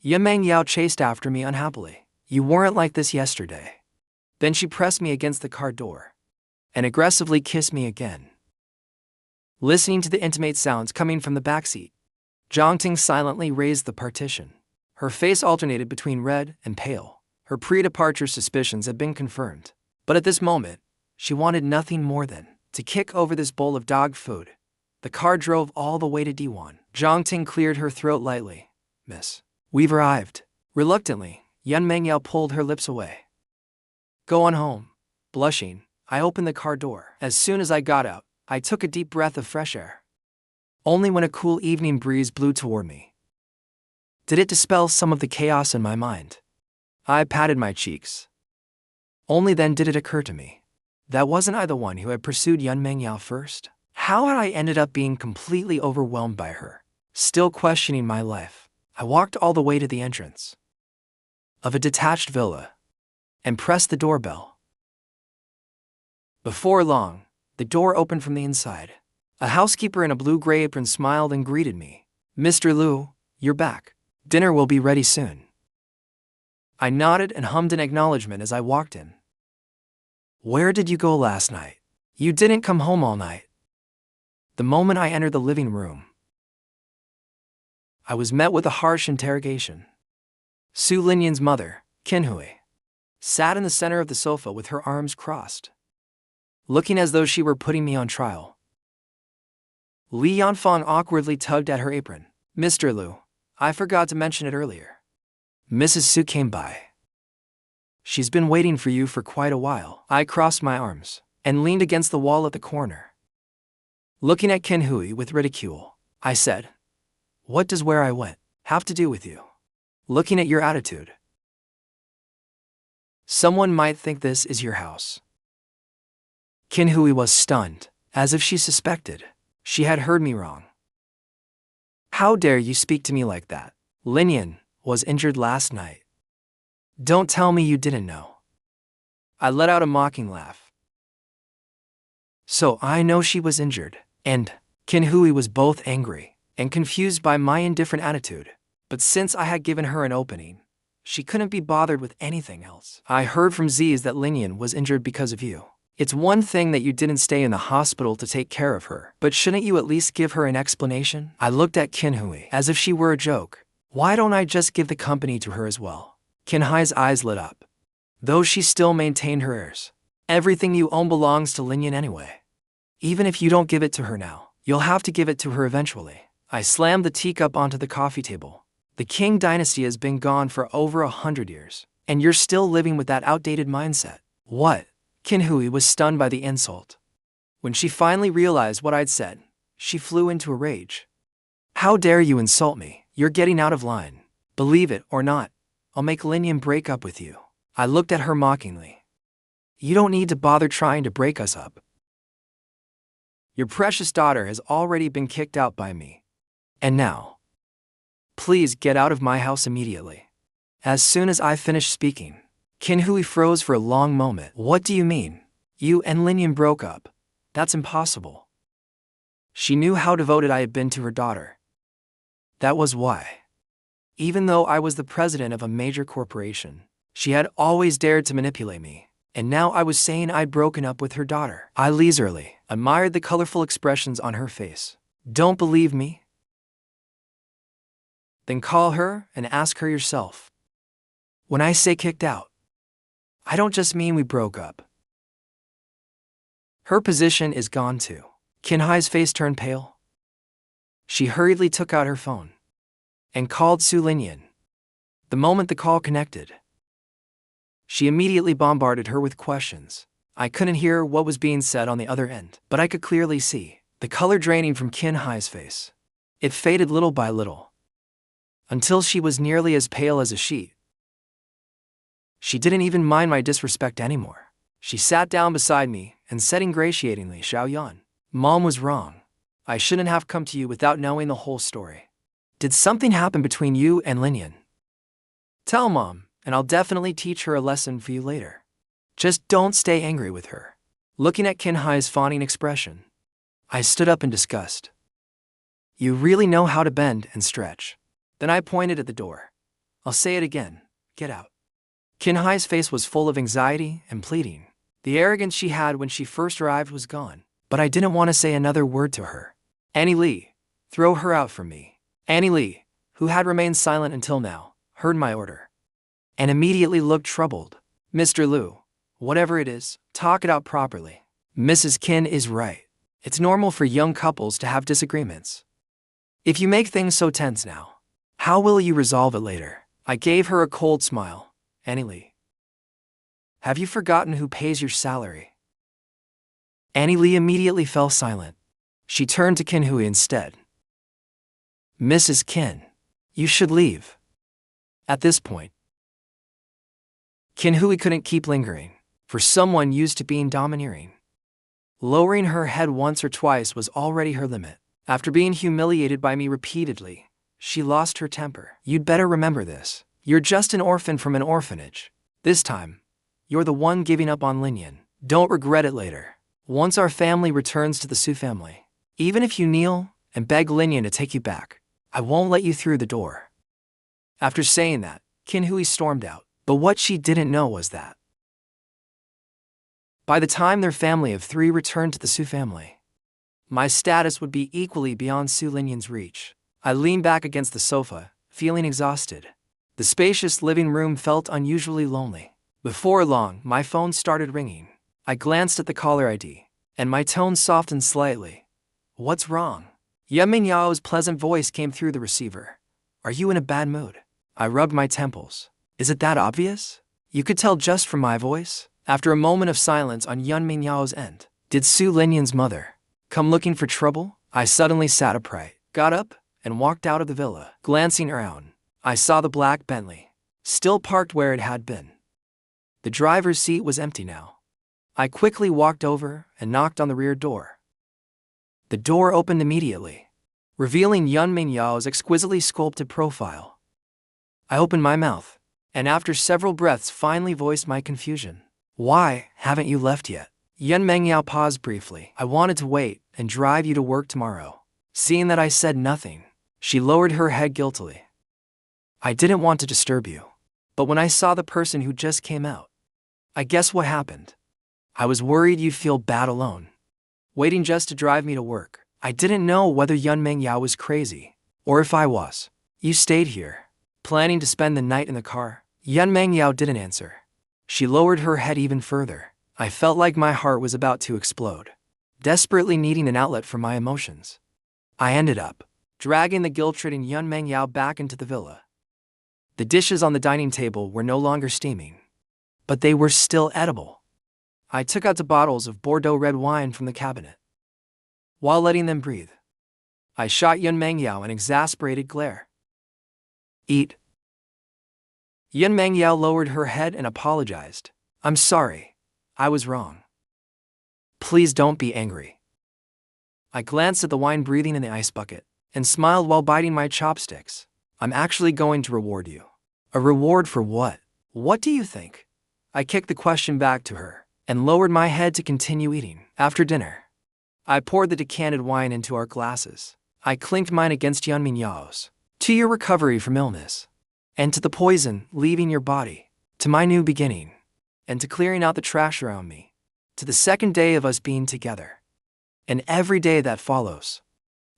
Yan Meng Yao chased after me unhappily. You weren't like this yesterday. Then she pressed me against the car door and aggressively kissed me again. Listening to the intimate sounds coming from the backseat, Zhang Ting silently raised the partition. Her face alternated between red and pale. Her pre-departure suspicions had been confirmed. But at this moment, she wanted nothing more than to kick over this bowl of dog food. The car drove all the way to Diwan. Zhang Ting cleared her throat lightly. Miss, we've arrived. Reluctantly, Yan Mengyao pulled her lips away. Go on home. Blushing, I opened the car door. As soon as I got out, I took a deep breath of fresh air. Only when a cool evening breeze blew toward me did it dispel some of the chaos in my mind. I patted my cheeks. Only then did it occur to me that wasn't I the one who had pursued Yan Mengyao first? How had I ended up being completely overwhelmed by her? Still questioning my life, I walked all the way to the entrance of a detached villa and pressed the doorbell. Before long, the door opened from the inside. A housekeeper in a blue-gray apron smiled and greeted me. Mr. Liu, you're back. Dinner will be ready soon. I nodded and hummed an acknowledgement as I walked in. Where did you go last night? You didn't come home all night. The moment I entered the living room, I was met with a harsh interrogation. Su Linyan's mother, Qin Hui, sat in the center of the sofa with her arms crossed, looking as though she were putting me on trial. Li Yanfang awkwardly tugged at her apron. Mr. Liu, I forgot to mention it earlier. Mrs. Su came by. She's been waiting for you for quite a while. I crossed my arms and leaned against the wall at the corner. Looking at Qin Hui with ridicule, I said, What does where I went have to do with you? Looking at your attitude, someone might think this is your house. Qin Hui was stunned, as if she suspected she had heard me wrong. How dare you speak to me like that? Linyan was injured last night. Don't tell me you didn't know. I let out a mocking laugh. So I know she was injured, and Qin Hui was both angry and confused by my indifferent attitude. But since I had given her an opening, she couldn't be bothered with anything else. I heard from Ziz that Linyan was injured because of you. It's one thing that you didn't stay in the hospital to take care of her, but shouldn't you at least give her an explanation? I looked at Qin Hui as if she were a joke. Why don't I just give the company to her as well? Qin Hui's eyes lit up, though she still maintained her airs. Everything you own belongs to Linyan anyway. Even if you don't give it to her now, you'll have to give it to her eventually. I slammed the teacup onto the coffee table. The Qing dynasty has been gone for over 100 years, and you're still living with that outdated mindset. What? Qin Hui was stunned by the insult. When she finally realized what I'd said, she flew into a rage. How dare you insult me? You're getting out of line. Believe it or not, I'll make Linyan break up with you. I looked at her mockingly. You don't need to bother trying to break us up. Your precious daughter has already been kicked out by me. And now, please get out of my house immediately. As soon as I finished speaking, Qin Hui froze for a long moment. What do you mean? You and Linyan broke up? That's impossible. She knew how devoted I had been to her daughter. That was why. Even though I was the president of a major corporation, she had always dared to manipulate me. And now I was saying I'd broken up with her daughter. I leisurely admired the colorful expressions on her face. Don't believe me? Then call her and ask her yourself. When I say kicked out, I don't just mean we broke up. Her position is gone too. Qin Hui's face turned pale. She hurriedly took out her phone and called Su Linyan. The moment the call connected, she immediately bombarded her with questions. I couldn't hear what was being said on the other end, but I could clearly see the color draining from Qin Hui's face. It faded little by little, until she was nearly as pale as a sheet. She didn't even mind my disrespect anymore. She sat down beside me and said ingratiatingly, Xiaoyan, Mom was wrong. I shouldn't have come to you without knowing the whole story. Did something happen between you and Linyan? Tell Mom, and I'll definitely teach her a lesson for you later. Just don't stay angry with her. Looking at Qin Hui's fawning expression, I stood up in disgust. You really know how to bend and stretch. Then I pointed at the door. I'll say it again. Get out. Kinhai's face was full of anxiety and pleading. The arrogance she had when she first arrived was gone, but I didn't want to say another word to her. Annie Lee, throw her out from me. Annie Lee, who had remained silent until now, heard my order and immediately looked troubled. Mr. Liu, whatever it is, talk it out properly. Mrs. Qin is right. It's normal for young couples to have disagreements. If you make things so tense now, how will you resolve it later? I gave her a cold smile. Annie Lee, have you forgotten who pays your salary? Annie Lee immediately fell silent. She turned to Qin Hui instead. Mrs. Qin, you should leave. At this point, Qin Hui couldn't keep lingering, for someone used to being domineering. Lowering her head once or twice was already her limit. After being humiliated by me repeatedly, she lost her temper. You'd better remember this. You're just an orphan from an orphanage. This time, you're the one giving up on Linyan. Don't regret it later. Once our family returns to the Su family, even if you kneel and beg Linyan to take you back, I won't let you through the door. After saying that, Qin Hui stormed out. But what she didn't know was that by the time their family of 3 returned to the Su family, my status would be equally beyond Su Linyan's reach. I leaned back against the sofa, feeling exhausted. The spacious living room felt unusually lonely. Before long, my phone started ringing. I glanced at the caller ID, and my tone softened slightly. What's wrong? Yan Mingyao's pleasant voice came through the receiver. Are you in a bad mood? I rubbed my temples. Is it that obvious? You could tell just from my voice. After a moment of silence on Yan Mingyao's end, did Su Linyan's mother come looking for trouble? I suddenly sat upright, got up, and walked out of the villa. Glancing around, I saw the black Bentley, still parked where it had been. The driver's seat was empty now. I quickly walked over and knocked on the rear door. The door opened immediately, revealing Yan Mingyao's exquisitely sculpted profile. I opened my mouth, and after several breaths finally voiced my confusion. Why haven't you left yet? Yan Mingyao paused briefly. I wanted to wait and drive you to work tomorrow. Seeing that I said nothing, she lowered her head guiltily. I didn't want to disturb you, but when I saw the person who just came out, I guess what happened. I was worried you'd feel bad alone, waiting just to drive me to work. I didn't know whether Yan Mingyao was crazy, or if I was. You stayed here, planning to spend the night in the car? Yan Mingyao didn't answer. She lowered her head even further. I felt like my heart was about to explode, desperately needing an outlet for my emotions. I ended up dragging the guilt-ridden Yan Mingyao back into the villa. The dishes on the dining table were no longer steaming, but they were still edible. I took out 2 bottles of Bordeaux red wine from the cabinet. While letting them breathe, I shot Yan Mingyao an exasperated glare. Eat. Yan Mingyao lowered her head and apologized. I'm sorry. I was wrong. Please don't be angry. I glanced at the wine breathing in the ice bucket and smiled while biting my chopsticks. I'm actually going to reward you. A reward for what? What do you think? I kicked the question back to her and lowered my head to continue eating. After dinner, I poured the decanted wine into our glasses. I clinked mine against Yan Mingyao's. To your recovery from illness, and to the poison leaving your body, to my new beginning, and to clearing out the trash around me, to the second day of us being together, and every day that follows.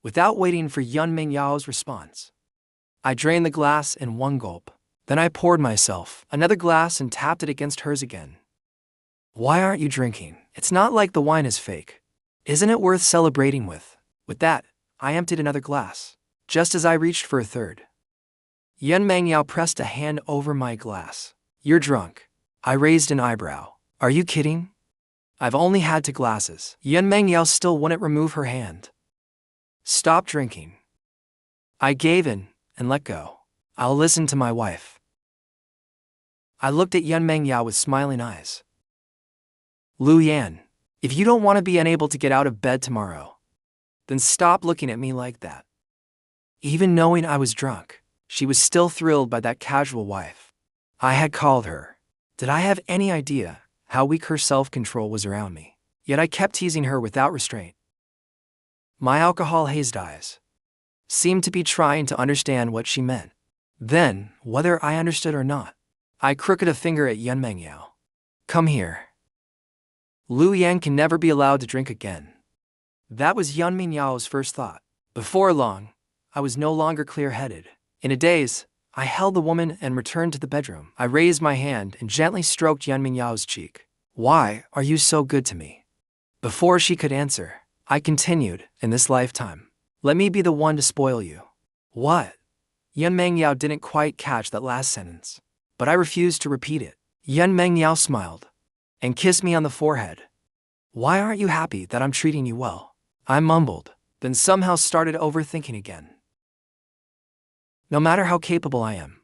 Without waiting for Yan Mingyao's response, I drained the glass in one gulp. Then I poured myself another glass and tapped it against hers again. Why aren't you drinking? It's not like the wine is fake. Isn't it worth celebrating with? With that, I emptied another glass, just as I reached for a third. Yan Mingyao pressed a hand over my glass. You're drunk. I raised an eyebrow. Are you kidding? I've only had 2 glasses. Yan Mingyao still wouldn't remove her hand. Stop drinking. I gave in and let go. I'll listen to my wife. I looked at Yan Mingyao with smiling eyes. Lu Yan, if you don't want to be unable to get out of bed tomorrow, then stop looking at me like that. Even knowing I was drunk, she was still thrilled by that casual wife I had called her. Did I have any idea how weak her self-control was around me? Yet I kept teasing her without restraint. My alcohol-hazed eyes seemed to be trying to understand what she meant. Then, whether I understood or not, I crooked a finger at Yan Mengyao. Come here. Lu Yang can never be allowed to drink again. That was Yan Mengyao's first thought. Before long, I was no longer clear-headed. In a daze, I held the woman and returned to the bedroom. I raised my hand and gently stroked Yan Mengyao's cheek. Why are you so good to me? Before she could answer, I continued, in this lifetime, let me be the one to spoil you. What? Yan Mengyao didn't quite catch that last sentence, but I refused to repeat it. Yan Mengyao smiled and kissed me on the forehead. Why aren't you happy that I'm treating you well? I mumbled, then somehow started overthinking again. No matter how capable I am,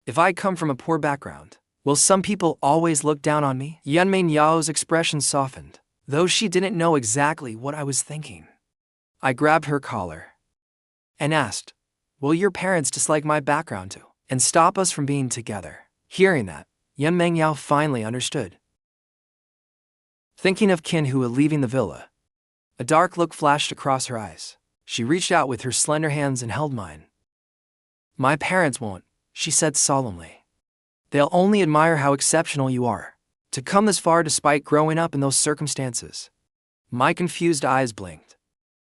if I come from a poor background, will some people always look down on me? Yan Mengyao's expression softened, though she didn't know exactly what I was thinking. I grabbed her collar and asked, will your parents dislike my background too, and stop us from being together? Hearing that, Yan Mengyao finally understood. Thinking of Qin Hu leaving the villa, a dark look flashed across her eyes. She reached out with her slender hands and held mine. My parents won't, she said solemnly. They'll only admire how exceptional you are, to come this far despite growing up in those circumstances. My confused eyes blinked.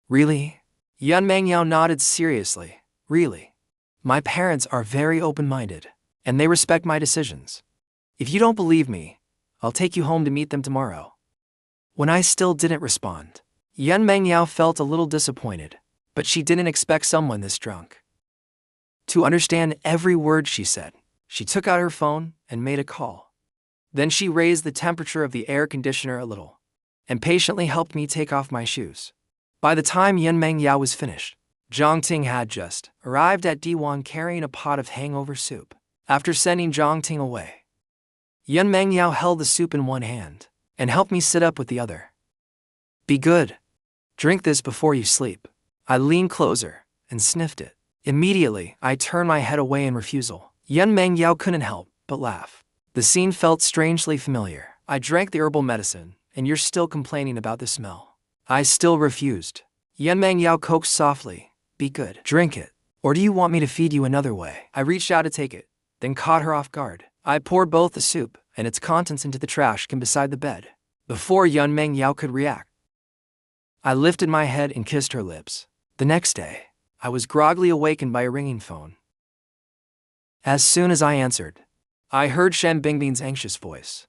Really? Yan Mengyao nodded seriously. Really. My parents are very open-minded, and they respect my decisions. If you don't believe me, I'll take you home to meet them tomorrow. When I still didn't respond, Yan Mengyao felt a little disappointed, but she didn't expect someone this drunk to understand every word she said. She took out her phone and made a call. Then she raised the temperature of the air conditioner a little and patiently helped me take off my shoes. By the time Yan Mengyao was finished, Zhang Ting had just arrived at Diwan carrying a pot of hangover soup. After sending Zhang Ting away, Yan Mengyao held the soup in one hand and helped me sit up with the other. Be good. Drink this before you sleep. I leaned closer and sniffed it. Immediately, I turned my head away in refusal. Yan Mengyao couldn't help but laugh. The scene felt strangely familiar. I drank the herbal medicine, and you're still complaining about the smell. I still refused. Yan Mengyao coaxed softly. Be good. Drink it. Or do you want me to feed you another way? I reached out to take it, then caught her off guard. I poured both the soup and its contents into the trash can beside the bed. Before Yan Mengyao could react, I lifted my head and kissed her lips. The next day, I was groggily awakened by a ringing phone. As soon as I answered, I heard Shen Bingbing's anxious voice.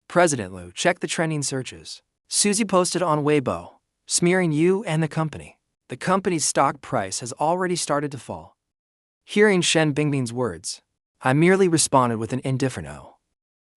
President Lu, check the trending searches. Suzy posted on Weibo, smearing you and the company. The company's stock price has already started to fall. Hearing Shen Bingbing's words, I merely responded with an indifferent "Oh.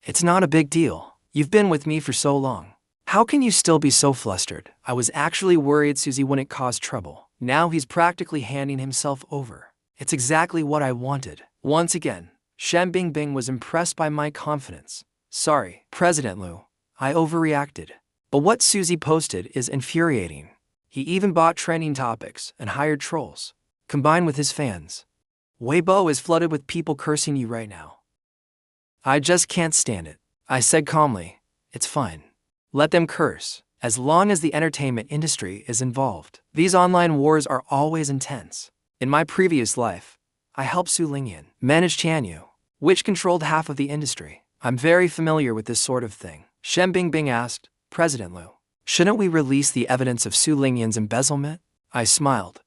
It's not a big deal. You've been with me for so long. How can you still be so flustered? I was actually worried Suzy wouldn't cause trouble. Now he's practically handing himself over. It's exactly what I wanted. Once again, Shen Bingbing was impressed by my confidence. Sorry, President Lu. I overreacted. But what Suzy posted is infuriating. He even bought trending topics and hired trolls, combined with his fans. Weibo is flooded with people cursing you right now. I just can't stand it. I said calmly, it's fine. Let them curse, as long as the entertainment industry is involved. These online wars are always intense. In my previous life, I helped Su Lingyan manage Tianyu, which controlled half of the industry. I'm very familiar with this sort of thing. Shen Bingbing asked, President Lu, shouldn't we release the evidence of Su Lingyan's embezzlement? I smiled.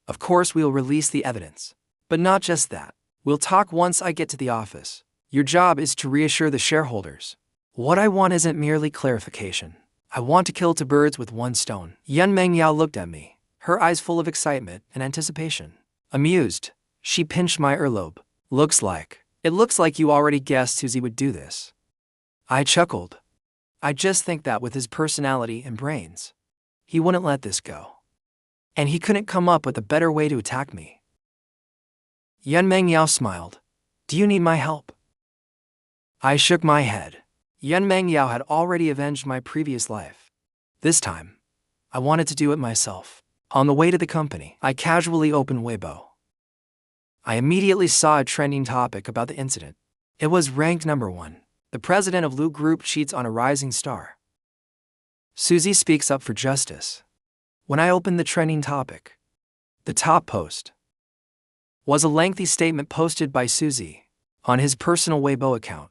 Of course we'll release the evidence. But not just that. We'll talk once I get to the office. Your job is to reassure the shareholders. What I want isn't merely clarification. I want to kill two birds with one stone. Yan Mengyao looked at me, her eyes full of excitement and anticipation. Amused, she pinched my earlobe. It looks like you already guessed Suzy would do this. I chuckled. I just think that with his personality and brains, he wouldn't let this go. And he couldn't come up with a better way to attack me. Yan Mengyao smiled. Do you need my help? I shook my head. Yan Mengyao had already avenged my previous life. This time, I wanted to do it myself. On the way to the company, I casually opened Weibo. I immediately saw a trending topic about the incident. It was ranked #1. The president of Lu Group cheats on a rising star. Suzy speaks up for justice. When I opened the trending topic, the top post was a lengthy statement posted by Suzy on his personal Weibo account.